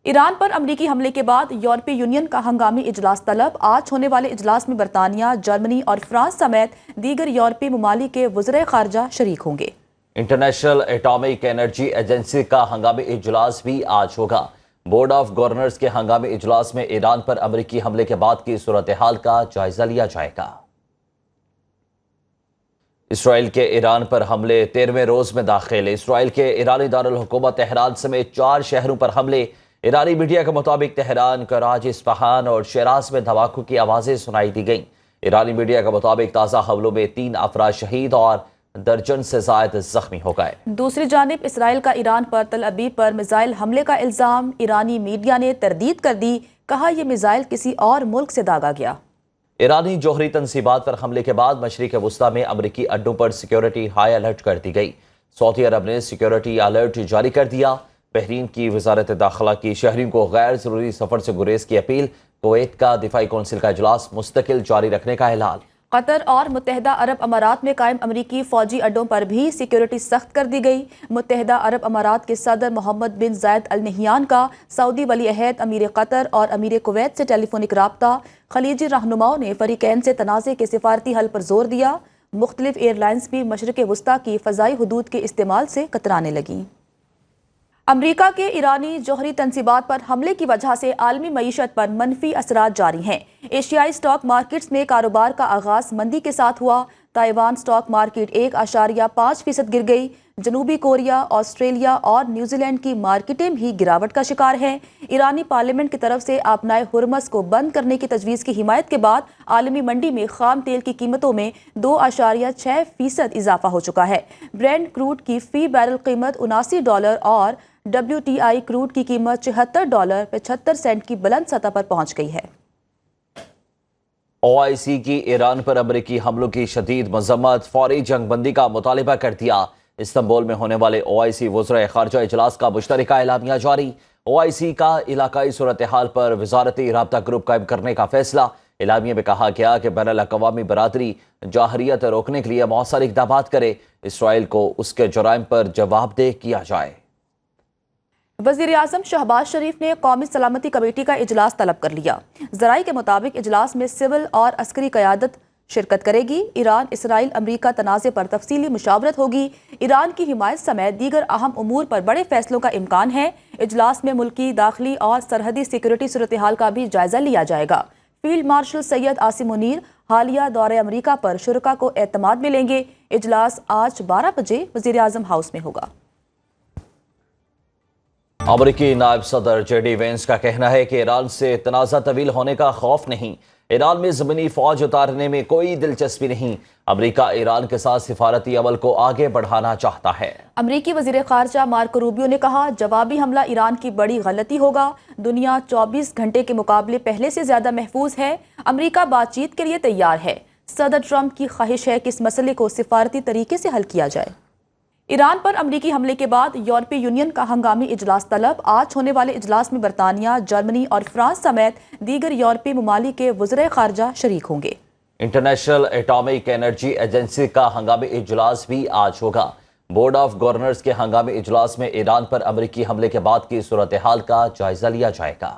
ایران پر امریکی حملے کے بعد یورپی یونین کا ہنگامی اجلاس طلب۔ آج ہونے والے اجلاس میں برطانیہ، جرمنی اور فرانس سمیت دیگر یورپی ممالک کے وزرائے خارجہ شریک ہوں گے۔ انٹرنیشنل ایٹامک انرجی ایجنسی کا ہنگامی اجلاس بھی آج ہوگا۔ بورڈ آف گورنرز کے ہنگامی اجلاس میں ایران پر امریکی حملے کے بعد کی صورتحال کا جائزہ لیا جائے گا۔ اسرائیل کے ایران پر حملے 13ویں روز میں داخل۔ اسرائیل کے ایرانی دارالحکومت تہران سمیت 4 شہروں پر حملے۔ ایرانی میڈیا کے مطابق تہران، کراچی، اصفہان اور شیراز میں دھماکوں کی آوازیں سنائی دی گئیں۔ ایرانی میڈیا کے مطابق تازہ حملوں میں 3 افراد شہید اور درجن سے زائد زخمی ہو گئے۔ دوسری جانب اسرائیل کا ایران پر تل ابیب پر میزائل حملے کا الزام۔ ایرانی میڈیا نے تردید کر دی، کہا یہ میزائل کسی اور ملک سے داغا گیا۔ ایرانی جوہری تنصیبات پر حملے کے بعد مشرق وسطی میں امریکی اڈوں پر سیکیورٹی ہائی الرٹ کر دی گئی۔ سعودی عرب نے سیکیورٹی الرٹ جاری کر دیا۔ بحرین کی وزارت داخلہ کی شہریوں کو غیر ضروری سفر سے گریز کی اپیل۔ کویت کا دفاعی کونسل کا اجلاس مستقل جاری رکھنے کا اعلان۔ قطر اور متحدہ عرب امارات میں قائم امریکی فوجی اڈوں پر بھی سیکیورٹی سخت کر دی گئی۔ متحدہ عرب امارات کے صدر محمد بن زائد ال نہیان کا سعودی ولی عہد امیر قطر اور امیر کویت سے ٹیلی فونک رابطہ۔ خلیجی رہنماؤں نے فریقین سے تنازع کے سفارتی حل پر زور دیا۔ مختلف ایئر لائنز بھی مشرق وسطی کی فضائی حدود کے استعمال سے کترانے لگیں۔ امریکہ کے ایرانی جوہری تنصیبات پر حملے کی وجہ سے عالمی معیشت پر منفی اثرات جاری ہیں۔ ایشیائی سٹاک مارکیٹس میں کاروبار کا آغاز مندی کے ساتھ ہوا۔ تائیوان سٹاک مارکیٹ 1.5% گر گئی۔ جنوبی کوریا، آسٹریلیا اور نیوزی لینڈ کی مارکیٹیں بھی گراوٹ کا شکار ہیں۔ ایرانی پارلیمنٹ کی طرف سے آبنائے ہرمز کو بند کرنے کی تجویز کی حمایت کے بعد عالمی منڈی میں خام تیل کی قیمتوں میں 2.6% اضافہ ہو چکا ہے۔ برینٹ کروڈ کی فی بیرل قیمت $79 اور WTI کروڈ کی قیمت $74.75 کی بلند سطح پر پہنچ گئی ہے۔ OIC کی ایران پر امریکی حملوں کی شدید مذمت، فوری جنگ بندی کا مطالبہ کر دیا۔ استنبول میں ہونے والے OIC وزرائے خارجہ اجلاس کا مشترکہ اعلامیہ جاری۔ OIC کا علاقائی صورتحال پر وزارتی رابطہ گروپ قائم کرنے کا فیصلہ۔ اعلامیہ میں کہا گیا کہ بین الاقوامی برادری جارحیت روکنے کے لیے مؤثر اقدامات کرے۔ اسرائیل کو اس کے جرائم پر جواب دہ کیا جائے۔ وزیر اعظم شہباز شریف نے قومی سلامتی کمیٹی کا اجلاس طلب کر لیا۔ ذرائع کے مطابق اجلاس میں سول اور عسکری قیادت شرکت کرے گی۔ ایران اسرائیل امریکہ تنازع پر تفصیلی مشاورت ہوگی۔ ایران کی حمایت سمیت دیگر اہم امور پر بڑے فیصلوں کا امکان ہے۔ اجلاس میں ملکی، داخلی اور سرحدی سیکورٹی صورتحال کا بھی جائزہ لیا جائے گا۔ فیلڈ مارشل سید عاصم منیر حالیہ دورہ امریکہ پر شرکاء کو اعتماد میں لیں گے۔ اجلاس آج 12 بجے وزیر اعظم ہاؤس میں ہوگا۔ امریکی نائب صدر JD وینس کا کہنا ہے کہ ایران سے تنازع طویل ہونے کا خوف نہیں۔ ایران میں زمینی فوج اتارنے میں کوئی دلچسپی نہیں۔ امریکہ ایران کے ساتھ سفارتی عمل کو آگے بڑھانا چاہتا ہے۔ امریکی وزیر خارجہ مارکو روبیو نے کہا جوابی حملہ ایران کی بڑی غلطی ہوگا۔ دنیا 24 گھنٹے کے مقابلے پہلے سے زیادہ محفوظ ہے۔ امریکہ بات چیت کے لیے تیار ہے۔ صدر ٹرمپ کی خواہش ہے کہ اس مسئلے کو سفارتی طریقے سے حل کیا جائے۔ ایران پر امریکی حملے کے بعد یورپی یونین کا ہنگامی اجلاس طلب۔ آج ہونے والے اجلاس میں برطانیہ، جرمنی اور فرانس سمیت دیگر یورپی ممالک کے وزرائے خارجہ شریک ہوں گے۔ انٹرنیشنل ایٹامک انرجی ایجنسی کا ہنگامی اجلاس بھی آج ہوگا۔ بورڈ آف گورنرز کے ہنگامی اجلاس میں ایران پر امریکی حملے کے بعد کی صورتحال کا جائزہ لیا جائے گا۔